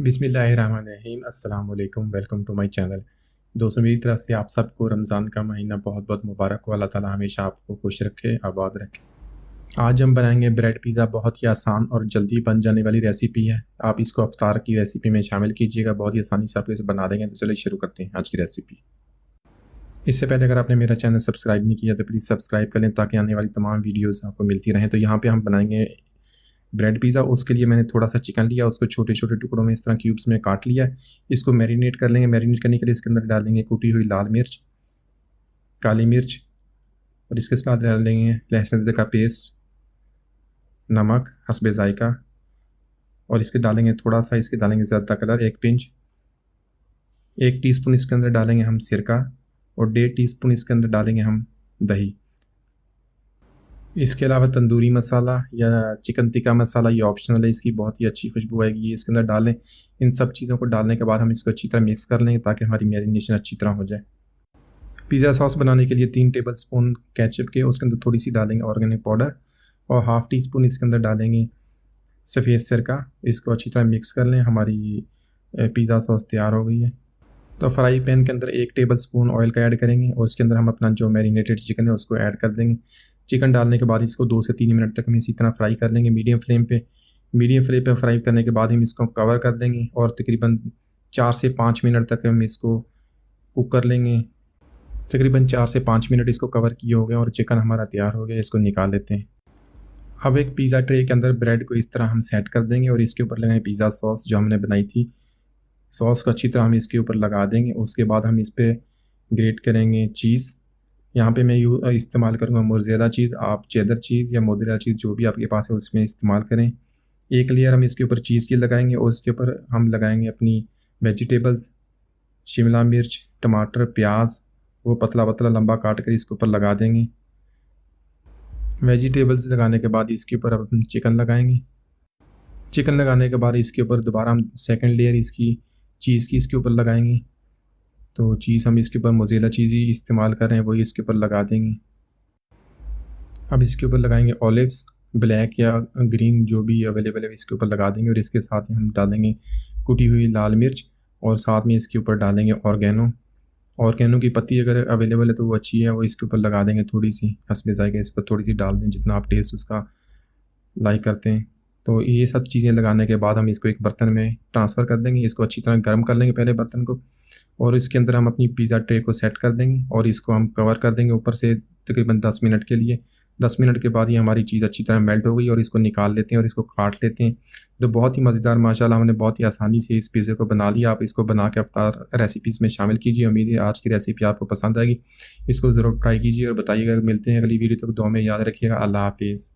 बिस्मिल्लाहिर्रहमानिर्रहीम अस्सलाम वालेकुम। Welcome to my channel. दोस्तों, मेरी तरफ से आप सबको रमज़ान का महीना बहुत बहुत मुबारक हो। अल्लाह ताला हमेशा आपको खुश रखे, आबाद रखे। आज हम बनाएंगे ब्रेड पिज़्ज़ा। बहुत ही आसान और जल्दी बन जाने वाली रेसिपी है। आप इसको अफ्तार की रेसिपी में शामिल कीजिएगा। बहुत ही आसानी से आप इसे बना देंगे। तो चलिए शुरू करते हैं आज की रेसिपी। इससे पहले अगर आपने मेरा चैनल सब्सक्राइब नहीं किया तो प्लीज़ सब्सक्राइब कर लें ताकि आने वाली तमाम वीडियोज़ आपको मिलती रहें। तो यहाँ पर हम बनाएंगे ब्रेड पिज़्ज़ा। उसके लिए मैंने थोड़ा सा चिकन लिया, उसको छोटे छोटे टुकड़ों में इस तरह क्यूब्स में काट लिया। इसको मैरिनेट कर लेंगे। मैरिनेट करने के लिए इसके अंदर डालेंगे कूटी हुई लाल मिर्च, काली मिर्च, और इसके साथ डालेंगे लहसुन अदरक का पेस्ट, नमक हस्बे जायका, और इसके डालेंगे थोड़ा सा, इसके डालेंगे ज़्यादा कलर, एक पिंच। 1 टीस्पून इसके अंदर डालेंगे हम सिरका, और 1.5 टीस्पून इसके अंदर डालेंगे हम दही। इसके अलावा तंदूरी मसाला या चिकन टिक्का मसाला, ये ऑप्शनल है, इसकी बहुत ही अच्छी खुशबू आएगी, ये इसके अंदर डालें। इन सब चीज़ों को डालने के बाद हम इसको अच्छी तरह मिक्स कर लेंगे ताकि हमारी मैरिनेशन अच्छी तरह हो जाए। पिज़्ज़ा सॉस बनाने के लिए 3 टेबल स्पून केचप के, उसके अंदर थोड़ी सी डालेंगे ऑर्गेनिक पाउडर, और 1/2 टीस्पून इसके अंदर डालेंगे सफ़ेद सिरका। इसको अच्छी तरह मिक्स कर लें। हमारी पिज़्ज़ा सॉस तैयार हो गई है। तो फ्राई पैन के अंदर 1 टेबल स्पून ऑयल का ऐड करेंगे, और उसके अंदर हम अपना जो मैरिनेटेड चिकन है उसको ऐड कर देंगे। चिकन डालने के बाद इसको 2 से 3 मिनट तक हम इसी तरह फ्राई कर लेंगे मीडियम फ्लेम पे फ्राई करने के बाद हम इसको कवर कर देंगे, और तकरीबन 4 से 5 मिनट तक हम इसको कुक कर लेंगे। तकरीबन 4 से 5 मिनट इसको कवर किए हो गए और चिकन हमारा तैयार हो गया। इसको निकाल लेते हैं। अब एक पिज़्ज़ा ट्रे के अंदर ब्रेड को इस तरह हम सेट कर देंगे, और इसके ऊपर लगाएंगे पिज़्ज़ा सॉस जो हमने बनाई थी। सॉस को अच्छी तरह हम इसके ऊपर लगा देंगे। उसके बाद हम इस पर ग्रेट करेंगे चीज़। यहाँ पे मैं इस्तेमाल करूँगा मोज़रेला चीज़। आप चेदर चीज़ या मोज़रेला चीज़ जो भी आपके पास है उसमें इस्तेमाल करें। एक लेयर हम इसके ऊपर चीज़ की लगाएंगे, और उसके ऊपर हम लगाएंगे अपनी वेजिटेबल्स, शिमला मिर्च, टमाटर, प्याज, वो पतला पतला लंबा काट कर इसके ऊपर लगा देंगे। वेजिटेबल्स लगाने के बाद इसके ऊपर अब हम चिकन लगाएंगे। चिकन लगाने के बाद इसके ऊपर दोबारा हम सेकेंड लेयर इसकी चीज़ की इसके ऊपर लगाएंगे। तो चीज़ हम इसके ऊपर मोज़रेला चीज़ ही इस्तेमाल कर रहे हैं, वही इसके ऊपर लगा देंगे। अब इसके ऊपर लगाएंगे ऑलिव्स, ब्लैक या ग्रीन जो भी अवेलेबल है इसके ऊपर लगा देंगे, और इसके साथ ही हम डालेंगे कुटी हुई लाल मिर्च, और साथ में इसके ऊपर डालेंगे ऑर्गेनो की पत्ती अगर अवेलेबल है तो वो अच्छी है, वो इसके ऊपर लगा देंगे थोड़ी सी हस्बे जायका। इस पर थोड़ी सी डाल दें जितना आप टेस्ट उसका लाइक करते हैं। तो ये सब चीज़ें लगाने के बाद हम इसको एक बर्तन में ट्रांसफ़र कर देंगे। इसको अच्छी तरह गर्म कर लेंगे पहले बर्तन को, और इसके अंदर हम अपनी पिज़्ज़ा ट्रे को सेट कर देंगे, और इसको हम कवर कर देंगे ऊपर से तकरीबन 10 मिनट के लिए। 10 मिनट के बाद ये हमारी चीज़ अच्छी तरह मेल्ट हो गई, और इसको निकाल लेते हैं और इसको काट लेते हैं। तो बहुत ही मज़ेदार माशाल्लाह हमने बहुत ही आसानी से इस पिज़्ज़े को बना लिया। आप इसको बना के अफ्तार रेसिपीज़ में शामिल कीजिए। उम्मीद है आज की रेसिपी आपको पसंद आएगी। इसको ज़रूर ट्राई कीजिए और बताइएगा। मिलते हैं अगली वीडियो तक। दुआ में याद रखिएगा। अल्लाह हाफिज़।